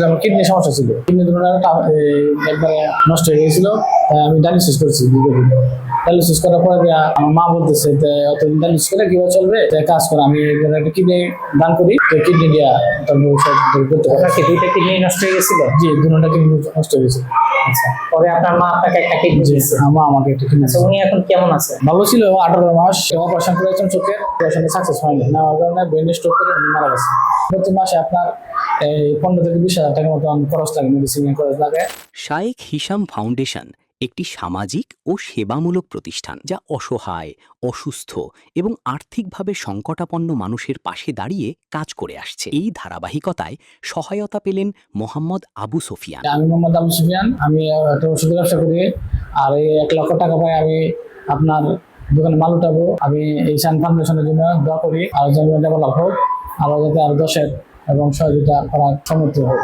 আমার কিডনি সমস্যা ছিল, কিডনি একবারে নষ্ট হয়ে গেছিল। আমি ডায়ালিসিস করেছি দীর্ঘদিন। ডায়ালিসিস করার পরে আমার মা বলতেছে যে অতদিন ডায়ালিসিস করে কিভাবে চলবে, কাজ করে আমি একটা কিডনি দান করি, তো কিডনি দিয়া তার ভবিষ্যৎ করতে পারি। আপনার কি দুইটা কিডনি নষ্ট হয়ে গেছিল? জি, দুটো কিডনি নষ্ট হয়ে গেছে। আচ্ছা, পরে আপনার মা আপনাকে একটা কিডনি দিয়েছে। মা আমাকে একটা কিডনি। আচ্ছা, উনি এখন কেমন আছে? ভালো ছিল। 18 মাস অপারেশন করেছেন চোখের, অপারেশনে সাকসেস হয়নি, না হওয়ার কারণে ব্রেন স্ট্রোক করে উনি মারা গেছে। প্রতি মাসে আপনার এই 15 থেকে 20,000 টাকার মতন খরচ লাগে, মেডিসিনের খরচ লাগে। শায়েখ হিশাম ফাউন্ডেশন একটি সামাজিক ও সেবামূলক প্রতিষ্ঠান যা অসহায়, অসুস্থ এবং আর্থিকভাবে সংকটাপন্ন মানুষের পাশে দাঁড়িয়ে কাজ করে আসছে। এই ধারাবাহিকতায় সহায়তা পেলেন মোহাম্মদ আবু সুফিয়ান। আমি মোহাম্মদ আবু সুফিয়ান, আমি একটা ওষুধের ব্যবসা করি। আর এই 1 লক্ষ টাকা পাই আমি আপনার দোকানে মাল উঠাবো। আমি এই শান ফাউন্ডেশনের জন্য দোয়া করি, আর যেন ডেভেলপ হোক, আরো যাতে আরো 10 এবং সহযোগিতা করার সমর্থ হোক।